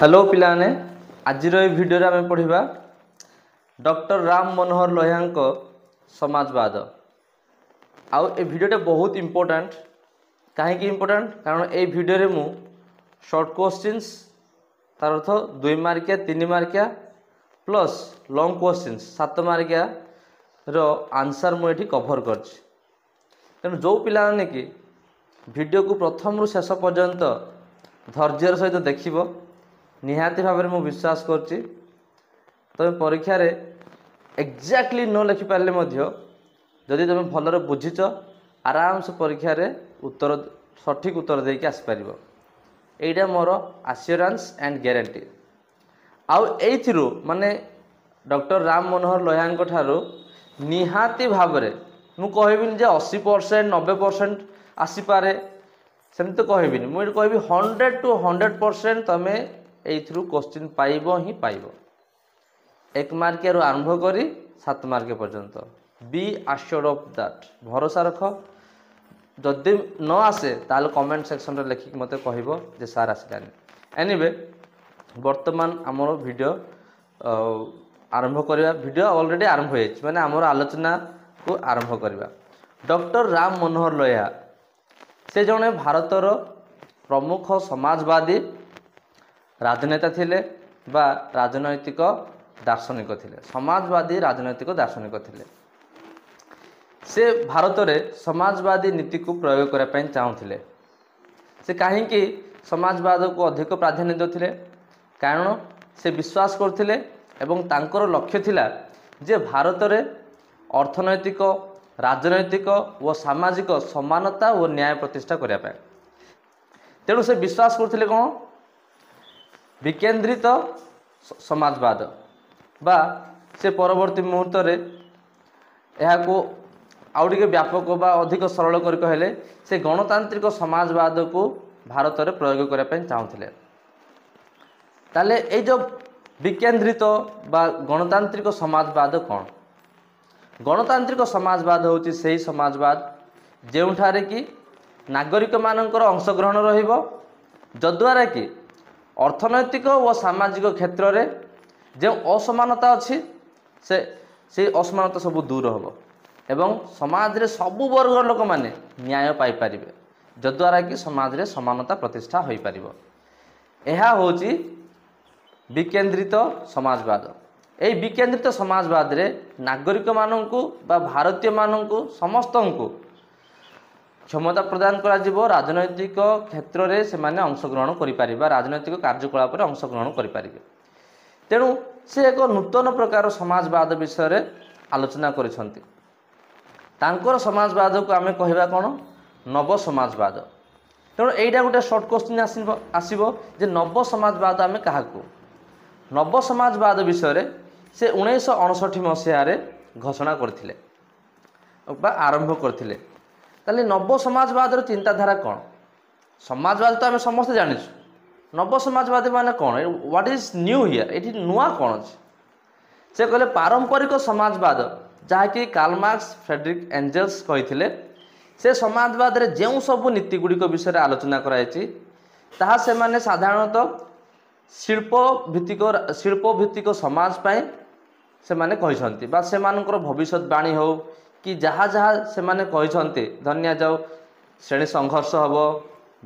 Hello पिलाने आज video आम पढ़ा डॉक्टर राम मनोहर लोहिया समाजवाद आउ ए भिडियोटे बहुत इम्पोर्टेंट कहीं इम्पोर्टेंट कारण ये भिडियो मु शॉर्ट क्वेश्चंस तार अर्थ 2 मार्किया 3 मार्किया प्लस लॉन्ग क्वेश्चंस 7 मार्किया रो आंसर मुझे कभर कर तेणु जो पिला कि भिडियो को प्रथम रु शेष पर्यंत धैर्यर सहित देखिबो निहाती भाव में मु विश्वास करछि तुम परीक्षा रे एक्जाक्टली न लिखि पारले मध्य जदि तुम भलरे बुझिच आराम से परीक्षा रे उत्तर सठिक उत्तर देके आसी परिबो एइडा मोर आश्योरेंस एंड ग्यारंटी आउ एइथिरु माने डॉक्टर राम मनोहर लोहिया ठारू निहाती भाव में मु कहबिनी जे 80% 90% आसी पारे सेमती तो कहबिनी मु कहबी 100 to 100% तमे एइथिरु क्वेश्चन पाइबो ही पाइबो 1 मार्किया आरंभ करी 7 मार्किया पर्यंत बी आश्योर्ड ऑफ दैट भरोसा रख जदि न आसे ताल कमेंट सेक्शन रे लिखि मते कहबो जे सार आसिलानी एनीवे वर्तमान हमर वीडियो आरंभ करबा वीडियो ऑलरेडी आरंभ होय माने हमर आलोचना को आरंभ करबा डॉक्टर राम मनोहर लोहिया से जने भारतर प्रमुख समाजवादी राजनेता थिले बा राजनैतिक दार्शनिक थिले समाजवादी राजनैतिक दार्शनिक थिले से भारत रे समाजवादी नीति को प्रयोग करने ପାଇଁ चाहूथिले से कहीं समाजवाद को अधिक प्राधान्य देउथिले कारण से विश्वास करथिले एवं तांकर लक्ष्य थिला जे भारत रे अर्थनैतिक राजनैतिक व सामाजिक समानता और न्याय प्रतिष्ठा करने ପାଇଁ तेणु से विश्वास करथिले कोन विकेंद्रित समाजवाद बा से परवर्ती मुहूर्त रे यह को आउटिके व्यापक बा अधिक सरल कर कहले से गणतांत्रिक समाजवाद को भारत रे प्रयोग करने ପାଇଁ चाहूथिले ताले ए जो विकेंद्रित बा गणतांत्रिक समाजवाद कौन गणतांत्रिक समाजवाद होची सही समाजवाद जेउठारे कि नागरिक मानकर अंशग्रहण रहिबो जद्वारा कि अर्थनैतिक और सामाजिक क्षेत्र रे जो असमानता अच्छी से असमानता सब दूर हम एवं समाज रे सबु वर्ग लोक माने न्याय पाई परिबे जद्वारा कि समाज रे समानता प्रतिष्ठा होई परिबो एहा होची विकेंद्रित समाजवाद एई विकेंद्रित समाजवाद रे नागरिक माननकु बा भारतीय माननकु समस्तनकु क्षमता प्रदान करा जिवो राजनैतिक क्षेत्र रे से माने अंशग्रहण करि परिबा राजनैतिक कार्यकलाप रे अंशग्रहण करि परिबे तेणु से एक नूतन प्रकार समाजवाद विषय रे आलोचना करिसंती तांकर समाजवाद को आमे कहबा कोन नव समाजवाद तेणु एइडा गोटे शॉर्ट क्वेश्चन आसीबो जे नव समाजवाद आमे काहाकू नव समाजवाद विषय रे से 1959 मसीह रे घोषणा करथिले बा आरंभ करथिले ताले नव समाजवाद चिंताधारा कौन समाजवाद तो आम समस्त जानिछु नव समाजवादी माने कौन व्हाट इज न्यू हियर एठी नुआ कौन अछि से कहले पारंपरिक समाजवाद जहाँकि कार्ल मार्क्स फ्रेडरिक एंजेल्स कहिथिले से समाजवाद रे जेउ सब नीति गुड़िक विषय आलोचना करायछि ताहा से माने साधारणतः शिल्प भित्तिक समाज पाए से माने कहिसंती बा से मानकर भविष्यवाणी हो कि जहाँ जहाँ से माने कहिसंती धन्या जाओ श्रेणी संघर्ष हबो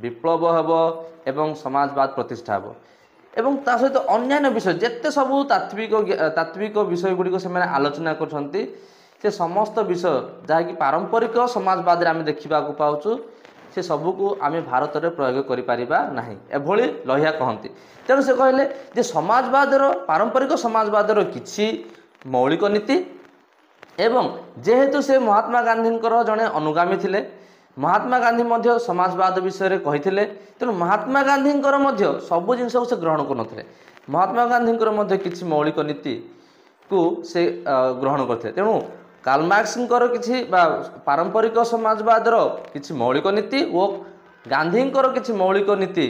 विप्लव हबो एवं समाजवाद प्रतिष्ठा हबो एवं ता सहित अन्यान्य विषय जेते सब तात्विक विषय गुड़िक से माने आलोचना करछंती से समस्त विषय जहाँ कि पारंपरिक समाजवाद रे आमे देखिबा को पाउछु से सबू को आमे भारत रे प्रयोग करि परिबा नाही एभली लोहिया कहंती तेणु से कहले जे समाजवाद रो पारंपरिक समाजवाद रो किछि मौलिक नीति एवं जेहेतु से महात्मा गांधी जड़े अनुगामी थिले महात्मा गांधी मध्य समाजवाद विषय रे कहिथिले तेणु महात्मा गांधी सबु जिन से ग्रहण कर महात्मा गांधी मध्य किछि मौलिक नीति को से ग्रहण करते तेणु कार्ल मार्क्स किछि पारंपरिक समाजवाद किछि मौलिक नीति और गांधी किछि मौलिक नीति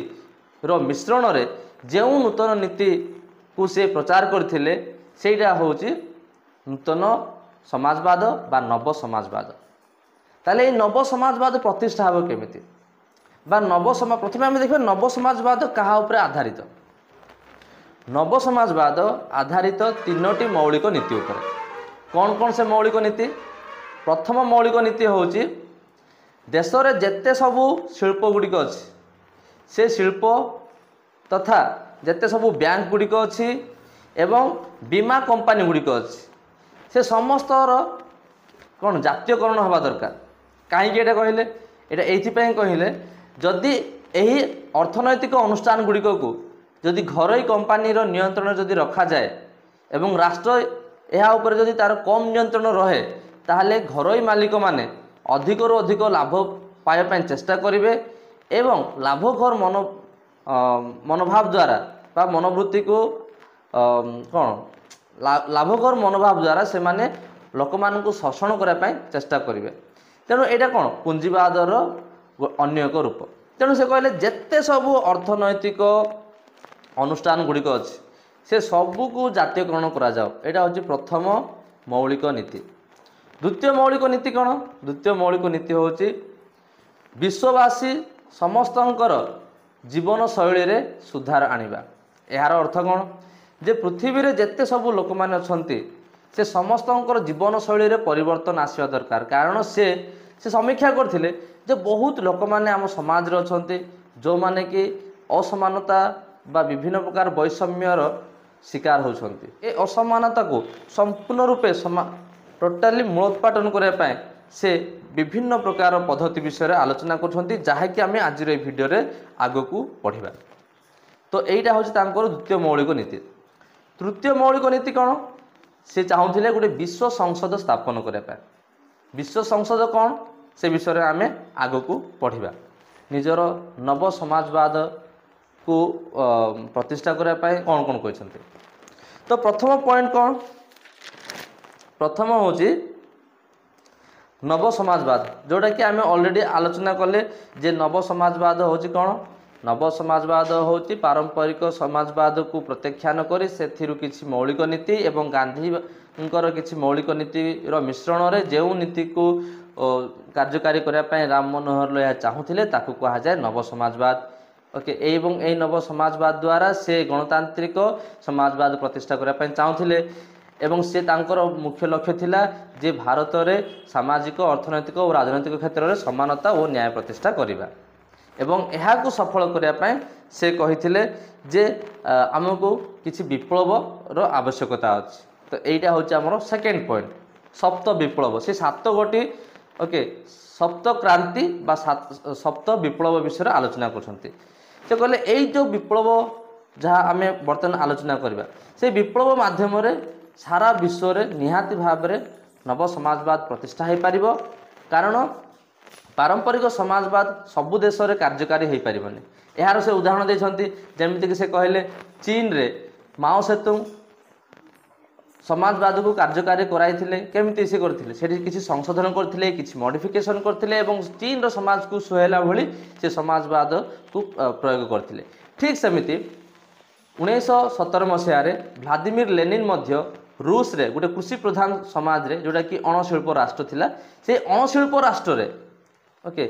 रो मिश्रण रे जो नूतन नीति को से प्रचार करथिले सेटा होछि नूतन समाजवाद बा नव समाजवाद ताले नव समाजवाद प्रतिष्ठा हो केमिति बा नव समाज प्रथम आम देखिए नव समाजवाद क्या आधारित नव समाजवाद आधारित तीनोटी मौलिक नीति उपर। कौन कौन से मौलिक नीति? प्रथम मौलिक नीति होची देश रे जेते सबु शिल्प गुड़िक अच्छी से शिल्प तथा जेते सबु बैंक गुड़िक अच्छी एवं बीमा कंपनी गुड़िक अच्छी से समस्तर कौन जातीयकरण हवा दरकार। कहीं कहले ये कहले जदि यही अर्थनैतिक अनुष्ठान गुड़िक को जदि घरोई कंपानी नियंत्रण जदि रखा जाए एवं राष्ट्र यह उपर जदि तार कम नियंत्रण रहे ताहले घरोई मालिक माने अधिक रु अधिक लाभ पाइबा चेष्टा करेंगे एवं लाभखोर मनोभाव द्वारा बा मनोवृत्ति को कौन लाभखोर मनोभाव द्वारा से माने लोक मान को शोषण करने चेष्टा करेंगे। तेणु यहाँ कौन पुंजीवादर अन्य एक रूप। तेणु से कहले जेते सबू अर्थनैतिक अनुष्ठान गुड़िक अच्छी से सबू को जातीयकरण करा जाओ। यहाँ हूँ प्रथम मौलिक नीति। द्वितीय मौलिक नीति कौन? द्वितीय मौलिक नीति हूँ विश्ववासी समस्तंकर जीवन शैली रे सुधार आनिबा। यार अर्थ कौन? जे पृथ्वी रे जेते सबू लोक माने अछंती से समस्तंकर जीवन शैली रे परिवर्तन आसिया दरकार। कारण से समीक्षा करथिले जे बहुत लोक माने आम समाज रे अछंती जो माने कि असमानता बा विभिन्न प्रकार वैषम्यर शिकार होछंती। ए असमानता को संपूर्ण रूपे टोटाली मूलोत्पाटन करने से विभिन्न प्रकार पद्धति विषय आलोचना करछंती जहाँकि आम आज भिडियो रे आग को पढ़ा। तो यहीटा हूँ द्वितीय मौलिक नीति। तृतीय मौलिक नीति कौन? से चाहूले गोटे विश्व संसद स्थापन करने। विश्व संसद कौन से विषय आम आग को पढ़ा। निजर नव समाजवाद को प्रतिष्ठा करने कौन कौन कहते। तो प्रथम पॉइंट कौन? प्रथम हूँ नव समाजवाद जोटा कि आम ऑलरेडी आलोचना कले जे नव समाजवाद हूँ कौन? नव समाजवाद हूँ पारंपरिक समाजवाद को प्रत्याख्यान कर किसी मौलिक नीति एवं गांधी किसी मौलिक नीतिर मिश्रण रे जो नीति को कार्यकारी करने राम मनोहर लोहिया चाहूले ताकू कहा जाए नव समाजवाद। ओके एवं ए नव समाजवाद द्वारा से गणतांत्रिक समाजवाद प्रतिष्ठा करने चाहूले एवं से तांकर मुख्य लक्ष्य थिला जे भारत रे सामाजिक अर्थनैतिक और राजनैतिक क्षेत्र में समानता और न्याय प्रतिष्ठा करिबा। एवं यह को सफल करने से कही जे आमको किसी विप्लव आवश्यकता अच्छी। तो यहाँ हूँ आमर सेकेंड पॉइंट सप्त विप्लव। से 7 गोटी ओके सप्त क्रांति बा सप्त विप्लव विषय आलोचना करछंती। से कहले यही जो विप्लव जहाँ आम बर्तमान आलोचना करबा से विप्लव माध्यम सारा विश्व रे निहाती भाव में नव समाजवाद प्रतिष्ठा हो पारिबो। कारण पारंपरिक समाजवाद सबु देश में कार्यकारी हो पारिबनी। यार से उदाहरण देछंती जेमिति कि से कहले चीन रे माओ सेतुंग समाजवाद को कार्यकारी कराइथिले केमिति से करथिले सेठी किछि संशोधन करथिले किछि मॉडिफिकेशन करथिले एवं चीन रो समाज को सुहेला भली से समाजवाद को प्रयोग करथिले। ठीक सेमिति 1917 मसीह व्लादिमीर लेनिन मध्य रूस रे गोटे कृषि प्रधान समाज रे जोटा कि अणशिल्प राष्ट्र थिला से अणशिल्प राष्ट्र रे ओके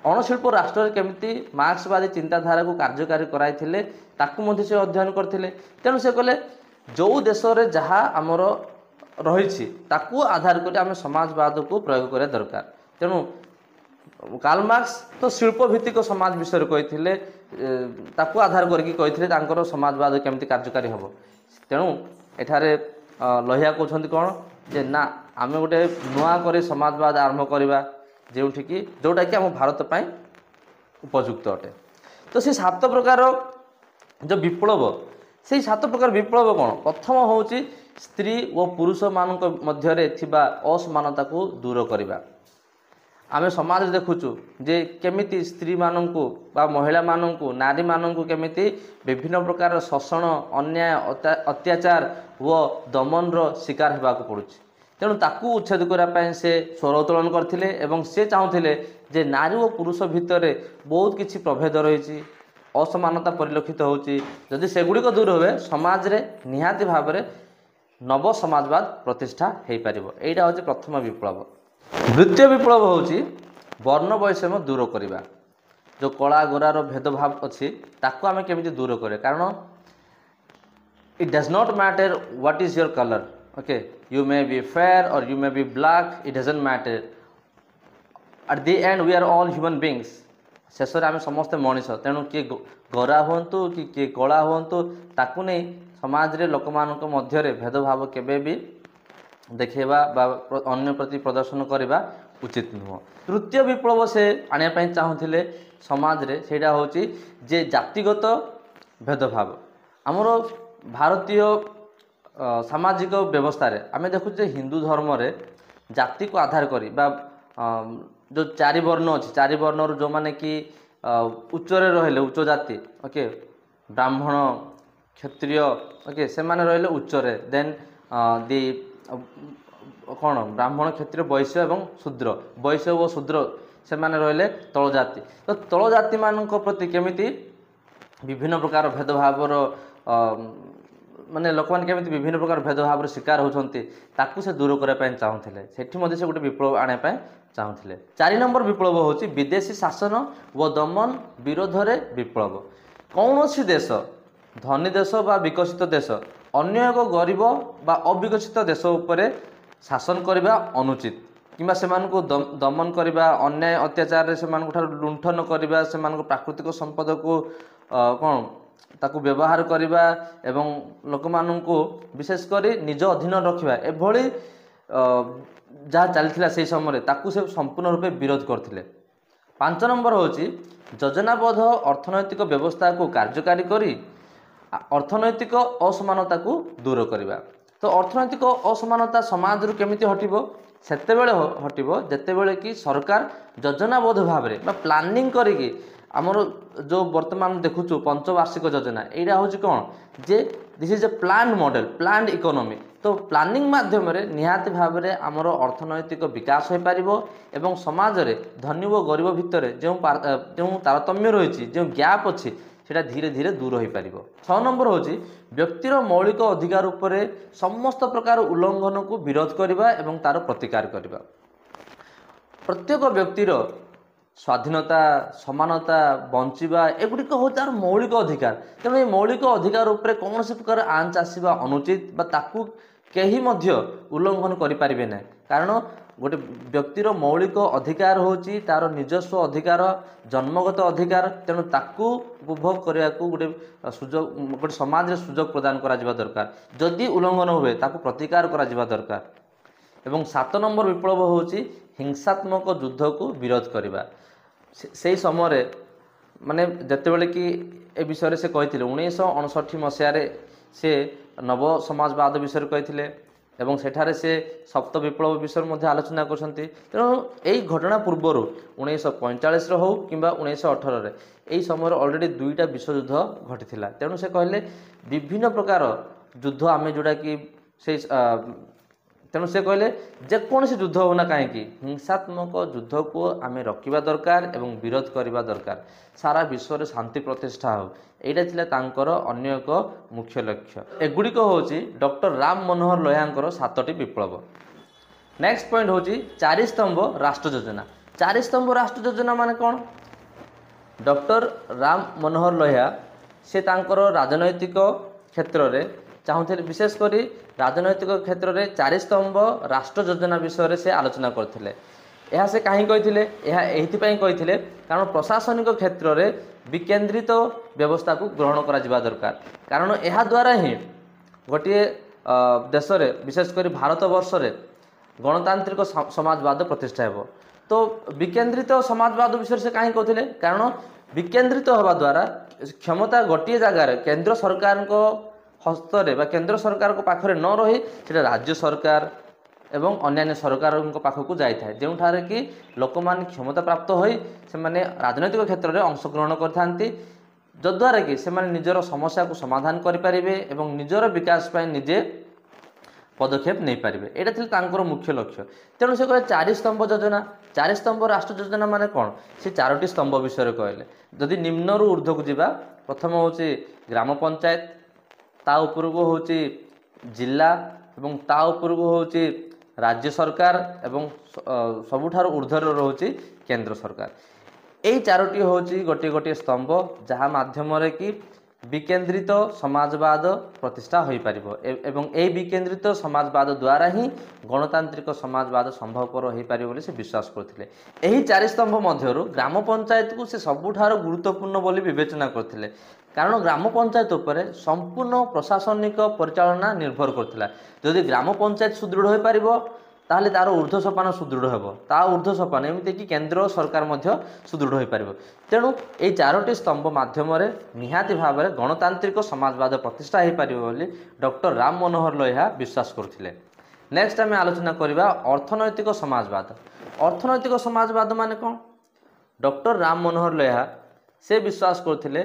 अणशिल्प राष्ट्र केमिति मार्क्सवादी चिंताधारा को कार्यकारी कराइथिले ताकू मध्य से अध्ययन करथिले। तेणु से कहले जो देश रे जहा आमर रही ताकू आधार कर आम समाजवाद को प्रयोग करा दरकार। तेणु कार्ल मार्क्स तो शिल्प भित्तिक समाज विषय कही ताकू आधार करके कही समाजवाद केमती कार्यकारी हम। तेणु एठारे लोहिया कहते कौन जे ना आम गोटे नुआ कर समाजवाद आरंभ करवा जोटा कि आम भारत पाई उपयुक्त अटे। तो से 7 प्रकार जो विप्लव से 7 प्रकार विप्लव कौन? प्रथम हूँ स्त्री व पुरुष मान मध्य थिबा असमानता को दूर करवा। आम समाज देखुचु जे केमिति स्त्री मानू बा महिला मानू नारी मानू केमिति विभिन्न प्रकार शोषण अन्याय अत्याचार व दमन रो शिकार होगा पड़ुछि। तेणु ताकू उच्छेद करने से स्वर उत्तोलन करथिले एवं से चाहूले जे नारी और पुरुष भितर बहुत किछि प्रभेद रही असमानता परिलक्षित होची। जदि सेगुड़िक दूर हुए समाज रे निहाती भाव में नव समाजवाद प्रतिष्ठा हो पारिबो। एटा होची प्रथम विप्लव। द्वितीय विप्लव होची वर्ण वैषम्य दूर करवा। जो कला गोरार भेदभाव अच्छी ताकू आम केमिति दूर करे। कारण it does not matter what is your color, okay, you may be fair or you may be black, it doesn't matter, at the end we are all human beings. ଶେଷରେ ଆମେ ସମସ୍ତେ ମଣିଷ, ତେଣୁ କିଏ ଗୋରା ହୁଅନ୍ତୁ କି କିଏ କଳା ହୁଅନ୍ତୁ, ତାକୁ ନେଇ ସମାଜରେ ଲୋକମାନଙ୍କ ମଧ୍ୟରେ ଭେଦଭାବ କେବେ ବି ଦେଖେଇବା ବା ଅନ୍ୟ ପ୍ରତି ପ୍ରଦର୍ଶନ କରିବା ଉଚିତ ନୁହଁ। ତୃତୀୟ ବିପ୍ଳବ ସେ ଆଣିବା ପାଇଁ ଚାହୁଁଥିଲେ ସମାଜରେ, ସେଇଟା ହେଉଛି ଯେ ଜାତିଗତ ଭେଦଭାବ। ଆମର ଭାରତୀୟ ସାମାଜିକ ବ୍ୟବସ୍ଥାରେ ଆମେ ଦେଖୁଛୁ ଯେ ହିନ୍ଦୁ ଧର୍ମରେ ଜାତିକୁ ଆଧାର କରି ବା ଯେଉଁ ଚାରି ବର୍ଣ୍ଣ ଅଛି, ଚାରି ବର୍ଣ୍ଣରୁ ଯେଉଁମାନେ କି ଉଚ୍ଚରେ ରହିଲେ ଉଚ୍ଚ ଜାତି, ଓକେ, ବ୍ରାହ୍ମଣ, କ୍ଷତ୍ରିୟ, ଓକେ, ସେମାନେ ରହିଲେ ଉଚ୍ଚରେ, ଦେନ୍ ଦି କ'ଣ ବ୍ରାହ୍ମଣ, କ୍ଷତ୍ରିୟ, ବୈଶ୍ୟ ଏବଂ ଶୂଦ୍ର, ବୈଶ୍ୟ ଓ ଶୂଦ୍ର ସେମାନେ ରହିଲେ ତଳ ଜାତି। ତ ତଳ ଜାତିମାନଙ୍କ ପ୍ରତି କେମିତି ବିଭିନ୍ନ ପ୍ରକାର ଭେଦଭାବର ମାନେ ଲୋକମାନେ କେମିତି ବିଭିନ୍ନ ପ୍ରକାର ଭେଦଭାବର ଶିକାର ହେଉଛନ୍ତି, ତାକୁ ସେ ଦୂର କରିବା ପାଇଁ ଚାହୁଁଥିଲେ। ସେଠି ମଧ୍ୟ ସେ ଗୋଟେ ବିପ୍ଳବ ଆଣିବା ପାଇଁ ଚାହୁଁଥିଲେ। 4 ନମ୍ବର ବିପ୍ଳବ ହେଉଛି ବିଦେଶୀ ଶାସନ ଓ ଦମନ ବିରୋଧରେ ବିପ୍ଳବ। କୌଣସି ଦେଶ, ଧନୀ ଦେଶ ବା ବିକଶିତ ଦେଶ, ଅନ୍ୟ ଏକ ଗରିବ ବା ଅବିକଶିତ ଦେଶ ଉପରେ ଶାସନ କରିବା ଅନୁଚିତ କିମ୍ବା ସେମାନଙ୍କୁ ଦମନ କରିବା, ଅନ୍ୟାୟ ଅତ୍ୟାଚାରରେ ସେମାନଙ୍କ ଠାରୁ ଲୁଣ୍ଠନ କରିବା, ସେମାନଙ୍କ ପ୍ରାକୃତିକ ସମ୍ପଦକୁ କ'ଣ ତାକୁ ବ୍ୟବହାର କରିବା ଏବଂ ଲୋକମାନଙ୍କୁ ବିଶେଷ କରି ନିଜ ଅଧୀନ ରଖିବା, ଏଭଳି ଯାହା ଚାଲିଥିଲା ସେହି ସମୟରେ ତାକୁ ସେ ସମ୍ପୂର୍ଣ୍ଣ ରୂପେ ବିରୋଧ କରିଥିଲେ। 5 ନମ୍ବର ହେଉଛି ଯୋଜନାବଦ୍ଧ ଅର୍ଥନୈତିକ ବ୍ୟବସ୍ଥାକୁ କାର୍ଯ୍ୟକାରୀ କରି ଅର୍ଥନୈତିକ ଅସମାନତାକୁ ଦୂର କରିବା। ତ ଅର୍ଥନୈତିକ ଅସମାନତା ସମାଜରୁ କେମିତି ହଟିବ? ସେତେବେଳେ ହଟିବ ଯେତେବେଳେ କି ସରକାର ଯୋଜନାବଦ୍ଧ ଭାବରେ ବା ପ୍ଲାନିଂ କରିକି, ଆମର ଯେଉଁ ବର୍ତ୍ତମାନ ଦେଖୁଛୁ ପଞ୍ଚବାର୍ଷିକ ଯୋଜନା, ଏଇଟା ହେଉଛି କ'ଣ ଯେ this is a planned model, planned economy. ତ ପ୍ଲାନିଂ ମାଧ୍ୟମରେ ନିହାତି ଭାବରେ ଆମର ଅର୍ଥନୈତିକ ବିକାଶ ହୋଇପାରିବ ଏବଂ ସମାଜରେ ଧନୀ ଓ ଗରିବ ଭିତରେ ଯେଉଁ ତାରତମ୍ୟ ରହିଛି, ଯେଉଁ ଗ୍ୟାପ୍ ଅଛି, ସେଇଟା ଧୀରେ ଧୀରେ ଦୂର ହୋଇପାରିବ। 6 ନମ୍ବର ହେଉଛି ବ୍ୟକ୍ତିର ମୌଳିକ ଅଧିକାର ଉପରେ ସମସ୍ତ ପ୍ରକାର ଉଲ୍ଲଂଘନକୁ ବିରୋଧ କରିବା ଏବଂ ତା'ର ପ୍ରତିକାର କରିବା। ପ୍ରତ୍ୟେକ ବ୍ୟକ୍ତିର ସ୍ୱାଧୀନତା, ସମାନତା, ବଞ୍ଚିବା, ଏଗୁଡ଼ିକ ହେଉଛି ତା'ର ମୌଳିକ ଅଧିକାର। ତେଣୁ ଏ ମୌଳିକ ଅଧିକାର ଉପରେ କୌଣସି ପ୍ରକାର ଆଞ୍ଚ ଆସିବା ଅନୁଚିତ ବା ତାକୁ କେହି ମଧ୍ୟ ଉଲ୍ଲଂଘନ କରିପାରିବେ ନାହିଁ। କାରଣ ଗୋଟେ ବ୍ୟକ୍ତିର ମୌଳିକ ଅଧିକାର ହେଉଛି ତା'ର ନିଜସ୍ୱ ଅଧିକାର, ଜନ୍ମଗତ ଅଧିକାର। ତେଣୁ ତାକୁ ଉପଭୋଗ କରିବାକୁ ଗୋଟେ ସମାଜରେ ସୁଯୋଗ ପ୍ରଦାନ କରାଯିବା ଦରକାର। ଯଦି ଉଲ୍ଲଂଘନ ହୁଏ ତାକୁ ପ୍ରତିକାର କରାଯିବା ଦରକାର। ଏବଂ 7 ନମ୍ବର ବିପ୍ଳବ ହେଉଛି ହିଂସାତ୍ମକ ଯୁଦ୍ଧକୁ ବିରୋଧ କରିବା। ସେହି ସମୟରେ ମାନେ ଯେତେବେଳେ କି ଏ ବିଷୟରେ ସେ କହିଥିଲେ 1959 ମସିହାରେ ସେ ନବ ସମାଜବାଦ ବିଷୟରେ କହିଥିଲେ ଏବଂ ସେଠାରେ ସେ ସପ୍ତ ବିପ୍ଳବ ବିଷୟରେ ମଧ୍ୟ ଆଲୋଚନା କରିଛନ୍ତି। ତେଣୁ ଏହି ଘଟଣା ପୂର୍ବରୁ 1945ରେ ହେଉ କିମ୍ବା 1918ରେ ଏହି ସମୟରେ ଅଲରେଡ଼ି 2ଟା ବିଶ୍ୱଯୁଦ୍ଧ ଘଟିଥିଲା। ତେଣୁ ସେ କହିଲେ ବିଭିନ୍ନ ପ୍ରକାର ଯୁଦ୍ଧ ଆମେ ଯେଉଁଟାକି ତେଣୁ ସେ କହିଲେ ଯେକୌଣସି ଯୁଦ୍ଧ ହେଉନା କାହିଁକି ହିଂସାତ୍ମକ ଯୁଦ୍ଧକୁ ଆମେ ରୋକିବା ଦରକାର ଏବଂ ବିରୋଧ କରିବା ଦରକାର। ସାରା ବିଶ୍ୱରେ ଶାନ୍ତି ପ୍ରତିଷ୍ଠା ହେଉ, ଏଇଟା ଥିଲା ତାଙ୍କର ଅନ୍ୟ ଏକ ମୁଖ୍ୟ ଲକ୍ଷ୍ୟ। ଏଗୁଡ଼ିକ ହେଉଛି ଡକ୍ଟର ରାମ ମନୋହର ଲୋହିଆଙ୍କର 7ଟି ବିପ୍ଳବ। ନେକ୍ସଟ ପଏଣ୍ଟ ହେଉଛି 4 ସ୍ତମ୍ଭ ରାଷ୍ଟ୍ର ଯୋଜନା। 4 ସ୍ତମ୍ଭ ରାଷ୍ଟ୍ର ଯୋଜନା ମାନେ କ'ଣ? ଡକ୍ଟର ରାମ ମନୋହର ଲୋହିଆ ସେ ତାଙ୍କର ରାଜନୈତିକ କ୍ଷେତ୍ରରେ ଚାହୁଁଥିଲେ, ବିଶେଷ କରି ରାଜନୈତିକ କ୍ଷେତ୍ରରେ 4 ସ୍ତମ୍ଭ ରାଷ୍ଟ୍ର ଯୋଜନା ବିଷୟରେ ସେ ଆଲୋଚନା କରିଥିଲେ। ଏହା ସେ କାହିଁକି କହିଥିଲେ? ଏହା ଏଇଥିପାଇଁ କହିଥିଲେ କାରଣ ପ୍ରଶାସନିକ କ୍ଷେତ୍ରରେ ବିକେନ୍ଦ୍ରିତ ବ୍ୟବସ୍ଥାକୁ ଗ୍ରହଣ କରାଯିବା ଦରକାର। କାରଣ ଏହାଦ୍ୱାରା ହିଁ ଗୋଟିଏ ଦେଶରେ, ବିଶେଷ କରି ଭାରତବର୍ଷରେ ଗଣତାନ୍ତ୍ରିକ ସମାଜବାଦ ପ୍ରତିଷ୍ଠା ହେବ। ତ ବିକେନ୍ଦ୍ରିତ ସମାଜବାଦ ବିଷୟରେ ସେ କାହିଁକି କହୁଥିଲେ? କାରଣ ବିକେନ୍ଦ୍ରିତ ହେବା ଦ୍ୱାରା କ୍ଷମତା ଗୋଟିଏ ଜାଗାରେ କେନ୍ଦ୍ର ସରକାରଙ୍କ ହସ୍ତରେ ବା କେନ୍ଦ୍ର ସରକାରଙ୍କ ପାଖରେ ନ ରହି ସେଟା ରାଜ୍ୟ ସରକାର ଏବଂ ଅନ୍ୟାନ୍ୟ ସରକାରଙ୍କ ପାଖକୁ ଯାଇଥାଏ, ଯେଉଁଠାରେ କି ଲୋକମାନେ କ୍ଷମତା ପ୍ରାପ୍ତ ହୋଇ ସେମାନେ ରାଜନୈତିକ କ୍ଷେତ୍ରରେ ଅଂଶଗ୍ରହଣ କରିଥାନ୍ତି, ଯଦ୍ୱାରା କି ସେମାନେ ନିଜର ସମସ୍ୟାକୁ ସମାଧାନ କରିପାରିବେ ଏବଂ ନିଜର ବିକାଶ ପାଇଁ ନିଜେ ପଦକ୍ଷେପ ନେଇପାରିବେ। ଏଇଟା ଥିଲା ତାଙ୍କର ମୁଖ୍ୟ ଲକ୍ଷ୍ୟ। ତେଣୁ ସେ କହିଲେ 4 ସ୍ତମ୍ଭ ଯୋଜନା। 4 ସ୍ତମ୍ଭ ରାଷ୍ଟ୍ର ଯୋଜନା ମାନେ କ'ଣ? ସେ 4ଟି ସ୍ତମ୍ଭ ବିଷୟରେ କହିଲେ। ଯଦି ନିମ୍ନରୁ ଉର୍ଦ୍ଧ୍ୱକୁ ଯିବା, ପ୍ରଥମ ହେଉଛି ଗ୍ରାମ ପଞ୍ଚାୟତ, ତା ଉପରକୁ ହେଉଛି ଜିଲ୍ଲା ଏବଂ ତା ଉପରକୁ ହେଉଛି ରାଜ୍ୟ ସରକାର ଏବଂ ସବୁଠାରୁ ଉର୍ଦ୍ଧ୍ୱରେ ରହୁଛି କେନ୍ଦ୍ର ସରକାର। ଏଇ 4ଟି ହେଉଛି ଗୋଟିଏ ଗୋଟିଏ ସ୍ତମ୍ଭ, ଯାହା ମାଧ୍ୟମରେ କି विकेन्द्रित समाजवाद प्रतिष्ठा हो पारिबो एवं ए विकेन्द्रित समाजवाद द्वारा ही गणतांत्रिक समाजवाद संभवपर हो पारिबो बोली से विश्वास करथिले। एही चारि स्तंभ मध्यरु ग्राम पंचायत को से सबुठार गुरुत्वपूर्ण बोली विवेचना करथिले, कारण ग्राम पंचायत उपरे संपूर्ण प्रशासनिक परिचालना निर्भर करथिला। जदि ग्राम पंचायत सुदृढ़ हो पारिबो ताहले तार ऊर्ध्व सोपान सुदृढ़ हेबो, ता ऊर्ध्व सोपान एमती कि केंद्र सरकार मध्य सुदृढ़ हो पारिबो। तेणु ए चारोटी स्तंभ माध्यम निहाती भाव में गणतांत्रिक समाजवाद प्रतिष्ठा हो पारिबो बोली डॉक्टर राम मनोहर लोहिया विश्वास करथिले। नेक्स्ट आम आलोचना करबा अर्थनैतिक समाजवाद। अर्थनैतिक समाजवाद माने कौन? डॉक्टर राम मनोहर लोहिया से विश्वास करथिले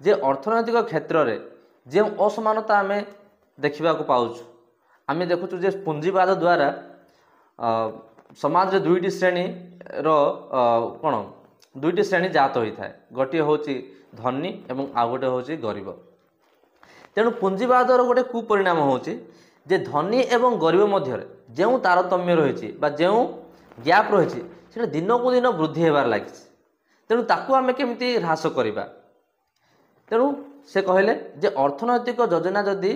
जे अर्थनैतिक क्षेत्र में जो असमानता आम देखा पाऊँ, आम देखुचु जे पुंजीवाद द्वारा समाज दुईटी श्रेणी कौन दुईटी श्रेणी जात होता है, गोटे हूँ धनी एवं आउ गोटे हूँ गरीब। तेणु पुंजीवादर गोटे कुपरिणाम हूँ जे धनी एवं गरीब मध्य जो तारतम्य रही जो गैप रही से दिन को दिन वृद्धि होबार लगी। तेणु ताकू आम केमिति ह्रास करवा। तेणु से कहले जे अर्थनैतिक योजना जदि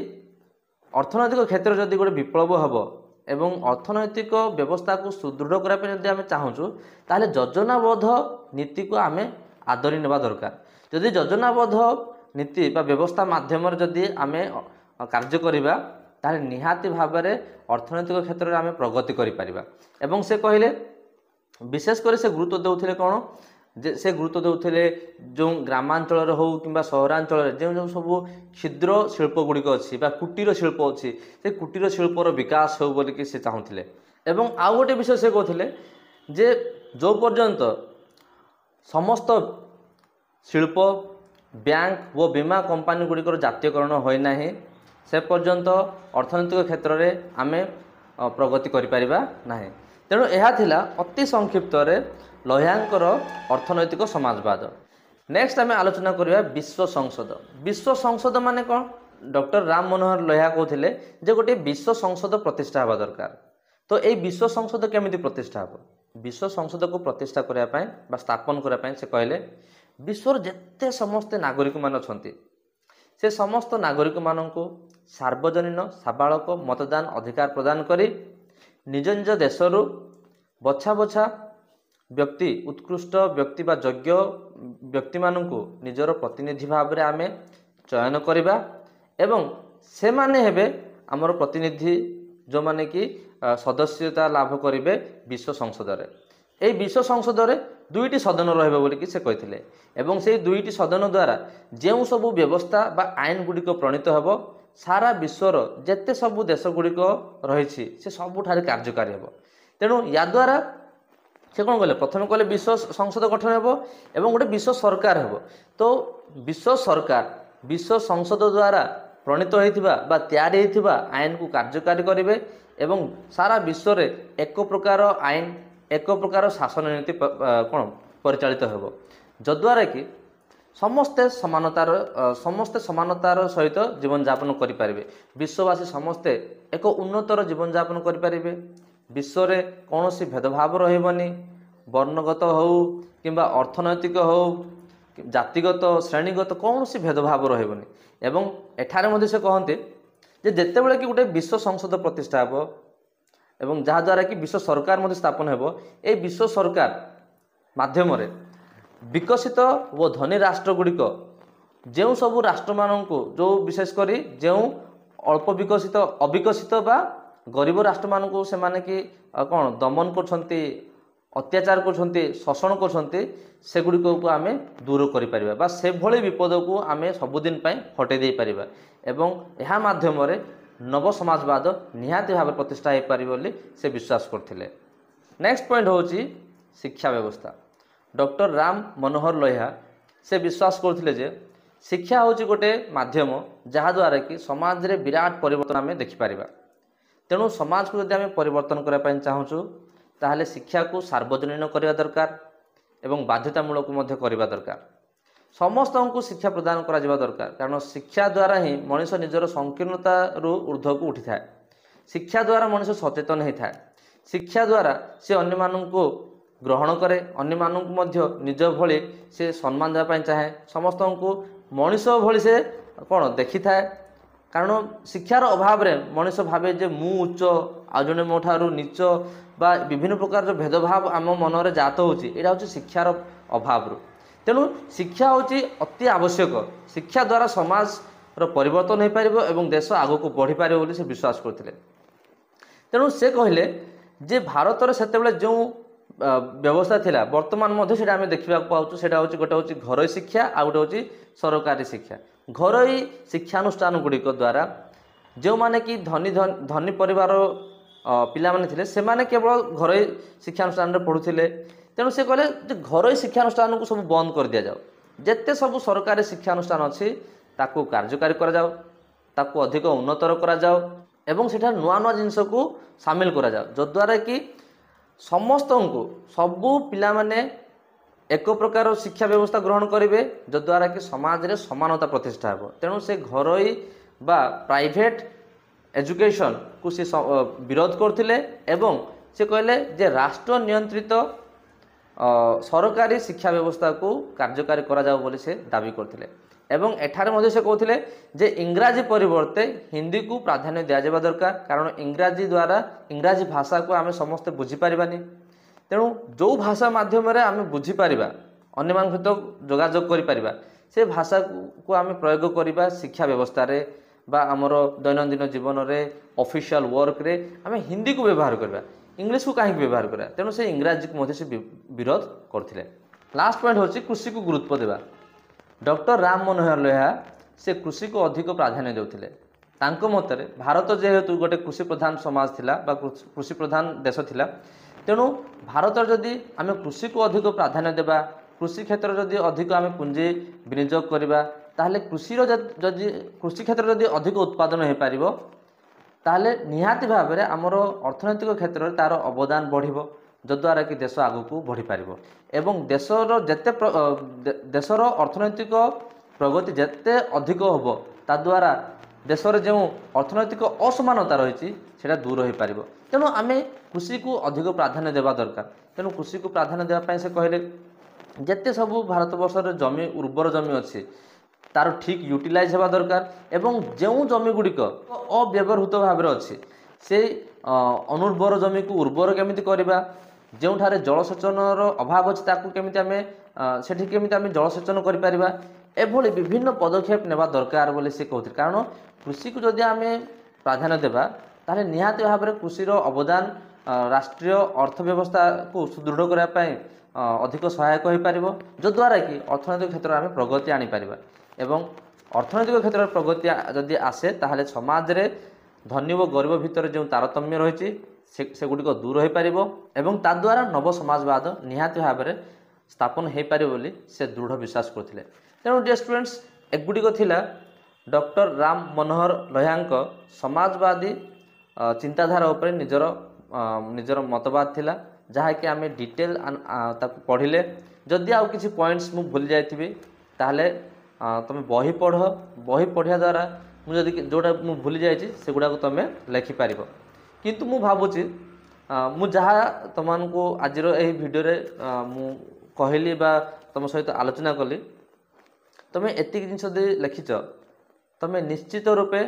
अर्थनैतिक क्षेत्र जदि गोटे विप्लव हम एवं अर्थनैतिक व्यवस्था को सुदृढ़ करने जब आम चाहूँ ताहले योजनाबद्ध नीति को आम आदरी नेबा दरकार। जदि योजनाबद्ध नीति बा व्यवस्था माध्यम जदि आम कार्य करिबा ताहले निहाती भाव में अर्थनैतिक क्षेत्र में आम प्रगति करिपारिबा। एवं से कहले विशेषकर से गुरुत्व देउथिले कौन जे से गुरुत्व देउथिले जो ग्रामांचल हो कि सहरांचल जो जो सब क्षुद्र शिल्प गुड़िक अच्छी कुटीर शिल्प अच्छी से कुटीर शिल्पर विकास हो बोलिकी से चाहूँगे। एवं आउ गोटे विषय से कहते जे जो पर्यंत समस्त शिल्प बैंक व बीमा कंपानी गुड़िकर जातीयकरण होना से पर्यंत अर्थनैतिक क्षेत्र में आम प्रगति करिपारिबा नाही। तेणु यह थिला अति संक्षिप्त लोहियांकर अर्थनैतिक समाजवाद। नेक्स्ट आम आलोचना करबा विश्व संसद। विश्व संसद माने कौन? डॉक्टर राम मनोहर लोहिया कहते जे गोटे विश्व संसद प्रतिष्ठा होगा दरकार। तो ये विश्व संसद केमिति प्रतिष्ठा हो? विश्व संसद को प्रतिष्ठा करने स्थापन करने से कहले विश्वर जेते समस्ते नागरिक मान अछंती से समस्त नागरिक मानक सार्वजनीन साबालक मतदान अधिकार प्रदान करी निज निज देशरू बछा बछा व्यक्ति उत्कृष्ट व्यक्ति बा योग्य व्यक्ति मानू निजर प्रतिनिधि भाव में आम चयन करवा एवं से माने हेबे आमर प्रतिनिधि जो माने कि सदस्यता लाभ करेंगे विश्व संसद रे। ए विश्व संसद रे दुईटी सदन रहिबे बोलिकी से कहथिले एवं से दुईटी सदन द्वारा जो सबू व्यवस्था बा आईन गुड़िक प्रणीत हेबो सारा विश्वर जेते सबू देश गुड़िक रही से सबुठारे कार्यकारी हेबो। तेणु या द्वारा से कौन कहले प्रथम कहले विश्व संसद गठन हेबो एवं गोटे विश्व सरकार हेबो। तो विश्व सरकार विश्व संसद द्वारा प्रणीत होइथिबा बा तैयारी होइथिबा आईन को कार्यकारी करेंगे एवं सारा विश्व रे एक प्रकार आईन एक प्रकार शासन नीति कौन परिचालित हेबो जद्वारा कि समस्ते समानतार सहित जीवन यापन करें। विश्ववासी समस्ते एक उन्नतर जीवन यापन करें। विश्व रे कौन सी भेदभाव रही वर्णगत हो कि अर्थनैतिक हो जातिगत श्रेणीगत कौन सी भेदभाव रही एवं एठारे मध्य से कहते जे जेते बेले कि गोटे विश्व संसद प्रतिष्ठा हो एवं जहाद्वारा कि विश्व सरकार मध्य स्थापन हो ए विश्व सरकार माध्यम विकसित व धनी राष्ट्र गुड़िक जो सबू राष्ट्र मानक जो विशेषकर जो अल्प विकसित अविकसित बा गरीब राष्ट्र मानक से माने कि कौन दमन करछंती अत्याचार करछंती शोषण करछंती सेगुड़िक को आम दूर करिपारिबा बा से भली विपद को आम सबुदिन हटै दे पारिबा एवं यह माध्यम नव समाजवाद निहाती भाव प्रतिष्ठा हो पारि बोली से विश्वास करथिले। नेक्स्ट पॉइंट होची शिक्षा व्यवस्था। डॉक्टर राम मनोहर लोहिया से विश्वास करथिले जे शिक्षा होची गोटे माध्यम जहाद्वारा कि समाज रे विराट परिवर्तन आम देखिपारिबा। तेणु समाज को यदि आम परिवर्तन करने चाहूँ ताहले शिक्षा को सार्वजनीन करने दरकार एवं बाध्यतामूलक मध्य करने दरकार। समस्त को शिक्षा प्रदान करा जिबा दरकार कारण शिक्षा द्वारा ही मनुष्य निजर संकीर्णता ऊर्ध्व को उठी थाए। शिक्षा द्वारा मनुष्य सचेतन होता है। शिक्षा द्वारा से अन्य मानू ग्रहण करे अन्य मानू निज भली से सम्मान देवाई चाहे समस्त को मनीष भली से कौन देखी थाए कारण शिक्षार अभाव मनीष भावे जे मु उच्च आ जने मो ठारू नीच बा विभिन्न प्रकार जो भेदभाव आम मनरे जात होची एटा होची शिक्षार अभाव तेणु शिक्षा होची अति आवश्यक शिक्षा द्वारा समाज रो परिवर्तन हो पारिबो एवं देश आगो को बढ़ी पारिबो बोली से विश्वास करथिले तेणु से कहले जे भारत रे सेतेबेले जो व्यवस्था थिला वर्तमान मध्ये सेटा आमे देखिबा पाउछु सेटा होची गोटे होची घरोई शिक्षा आ गोटे होची सरकारी शिक्षा घरोई शिक्षानुष्ठान गुड़िक द्वारा जो माने कि धनी परिवार पिला माने थिले से माने केवल घरोई शिक्षानुष्ठान रे पढुथिले तेणु से कहले जे घरोई शिक्षानुष्ठान को सब बंद कर दिया जाओ जेते सब सरकारी शिक्षानुष्ठान अछि ताकू कार्यकारी करा जाओ ताकू अधिक उन्नतर करा जाओ एवं सेठा नुआ नुआ जिनस को शामिल करा जाओ जो द्वारा कि समस्त को सबू पिला माने एक प्रकार शिक्षा व्यवस्था ग्रहण करेंगे जो द्वारा कि समाज रे समानता प्रतिष्ठा हो तेणु से घरोई बा प्राइवेट एजुकेशन को से विरोध करथिले एवं से कहले जे राष्ट्र नियंत्रित सरकारी शिक्षा व्यवस्था को कार्यकारी करा जाओ बोली से दाबी करथिले एवं एठारे मध्ये से कहथिले जे इंग्राजी परिवर्ते हिंदी को प्राधान्य दिया जाबा दरकार कारण इंग्राजी द्वारा इंग्राजी भाषा को आमे समस्त बुझी परिबानी तेणु जो भाषा माध्यम रे आमे बुझी परिबा अन्य मान सहित जोगाजोग करि परिबा से भाषा को आमे प्रयोग करिबा शिक्षा व्यवस्था रे बा हमर दैनंदिन जीवन रे ऑफिशियल वर्क रे आमे हिंदी को व्यवहार करबा इंग्लिश को काहे व्यवहार करा तेणु से इंग्राजी को मध्ये से विरोध करथिले लास्ट पॉइंट होची कृषि को गुरुत्व देबा डॉक्टर राम मनोहर लोहिया से कृषि को अधिक प्राधान्य देउथिले तांको मतरे भारत जेहेतु गोटे कृषि प्रधान समाज थिला बा कृषि प्रधान देश थिला तेणु भारत जदि आमे कृषि को अधिक प्राधान्य देबा कृषि क्षेत्र जदि अधिक आमे पुंजी विनियोग करबा ताहले कृषि जदि कृषि क्षेत्र जदि अधिक उत्पादन हे पारिबो ताहले निहाती भाव में आमर अर्थनैतिक क्षेत्र में तार अवदान बढ़िबो जद्वारा कि देश आगु को बढ़ी पारिबो एवं देशर जेते देशर अर्थनैतिक प्रगति जेते अधिक होबो ता द्वारा देशर जो अर्थनैतिक असमानता रही सेटा दूर हो पारिबो तेणु आमे कृषि को अधिक प्राधान्य देवा दरकार तेणु कृषि को प्राधान्य देवा पय से कहले जेते सब भारत वर्ष जमी उर्वर जमी अच्छी तार ठीक यूटिलाइज होगा दरकार एवं जो जमी गुड़िक अव्यवहृत भाव में अच्छी से अनुर्वर जमी को उर्वर केमिति करबा जो ठारे जलसेचन अभाव अच्छी ताकू केमिति आमे सेठी केमिति आमे जलसेचन करि परिबा एभली विभिन्न पदक्षेप नेबा दरकार बोले से कहते कारण कृषि को जदि आमे प्राधान्य देबा ताले निहाती भाव में कृषिर अवदान राष्ट्रीय अर्थव्यवस्था को सुदृढ़ करने पाई अधिक सहायक हो पारिबो जद्वारा कि अर्थनैतिक क्षेत्र में आमे प्रगति आनी पारिबा एवं अर्थनैतिक क्षेत्र में प्रगति जदि आसे ताहले समाज रे धनी व गरीब भितर जो तारतम्य रही से गुड़िक दूर हो पारिबो एवं ता द्वारा नव समाजवाद निहाती भाव में स्थापन हो पारिबो बोली से दृढ़ विश्वास करथिले तेणु डियर स्टूडेंट्स एगुड़िक थिला डॉक्टर राम मनोहर लोहिया समाजवादी चिंताधारा उपर निजर मतवाद थिला जहाँ कि आम डिटेल ताकू पढ़िले जदि आउ किसी पॉइंट्स मु भूली जाइथिबि ताहले तुम बही पढ़ बही पढ़िया द्वारा मुझे जोटा मु भूली जाइछि सेगुड़ा को तुम लिखिपार किंतु मु भावुची मु जहाँ तुमको आज भिडियो रे मु कहली बा तुम सहित आलोचना कली तुम एति जिनस लिखिच तुम निश्चित रूपे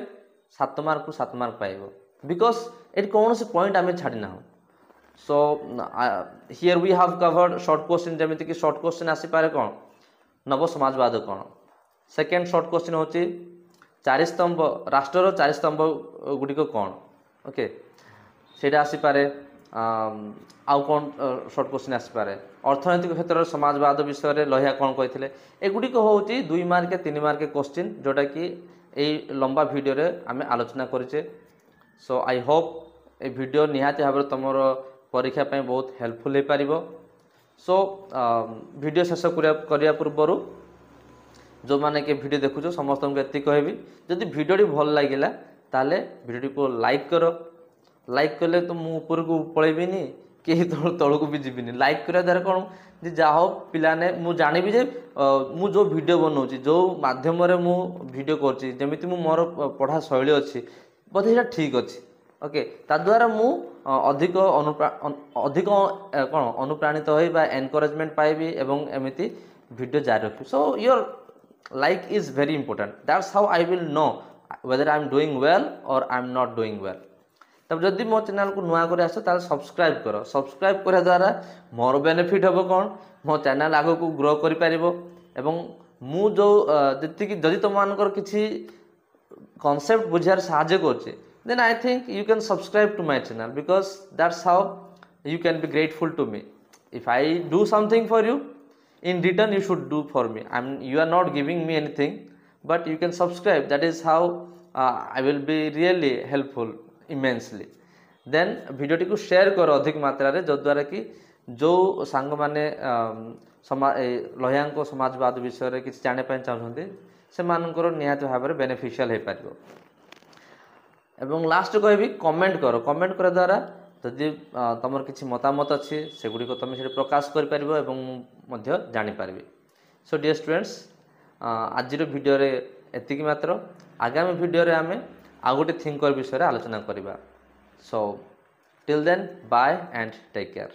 7 मार्क को 7 मार्क पाइब बिकज ये कौन से पॉइंट आम छाड़ना so here we have covered short question जमीती कि शॉर्ट क्वेश्चन आसीपे कौन नव समाजवाद कौन सेकेंड शॉर्ट क्वेश्चन होची 4 स्तंभ राष्ट्र 4 स्तंभ गुड़िक कौन ओके सेटा आसीपे आउ कौन शॉर्ट क्वेश्चन आसीपे अर्थनैतिक क्षेत्र में समाजवाद विषय में लोहिया कौन कहते एगुड़िक हूँ 2 मार्क 3 मार्क क्वेश्चन जोटा कि यही लंबा वीडियो रे आमे आलोचना करें सो आई होप ए वीडियो निहाती भाव तुम परीक्षा पे बहुत हेल्पफुल हो पार सो वीडियो शेष करने पूर्वर जो मैंने कि वीडियो देखुच समस्त को ये कहबी जदि वीडियो भल लगे ताले वीडियो को लाइक कर लाइक कले तो मु ऊपर को पलैबिनी कि तल को भी जीविनी लाइक करने द्वारा कौन जे जा हो पिलाने मु जानिबी जे मु जो वीडियो बनाऊँगी जो माध्यम रे मु वीडियो करछि जेमिति मु मोर पढ़ा शैली अच्छी बोधे ये ठीक अच्छी ओके ता द्वारा मु अधिक अधिक कौन अनुप्राणित हो एनकरेजमेंट पाइबी एवं एमिति वीडियो जारी रखी so your like is very important. That's how I will know whether I am doing well or I am not doing well. तब जदि मो चैनल को नुआ कर आस ताले सब्सक्राइब कर, सब्सक्राइब करे द्वारा मोर बेनिफिट हम कौन, मो चैनल आग को ग्रो कर पारिबो एवं मु जो जति जदि तुम मानकर किछि कॉन्सेप्ट बुझार साहाଯ୍य करछे, then I think you can subscribe to my channel because that's how you can be grateful to me. If I do something for you, in return you should do for me. You are not giving me anything, but you can subscribe. That is how I will be really helpful immensely. Then video T को share करो अधिक मात्रा रे, जो द्वारा कि जो सांग माने लोहियांको समाजवाद विषय रे किछि जाने पाइ चाहउछन्ती से मानकर निहात भाव रे बेनिफिशियल हे पारिबो. एवं लास्ट कहबी कमेंट करो, कमेंट करे द्वारा जदि तुमर किछि मतामत अछि सेगुडी को तुम से प्रकाश कर पारिबो एवं मध्य जानि पारिबे. सो डियर स्टूडेंट्स, आज भिडियो रे एतिकी मात्र. आगामी भिडियो रे आमे आ गोटे थिंकर विषय रे आलोचना करिबा. So till then, bye and take care.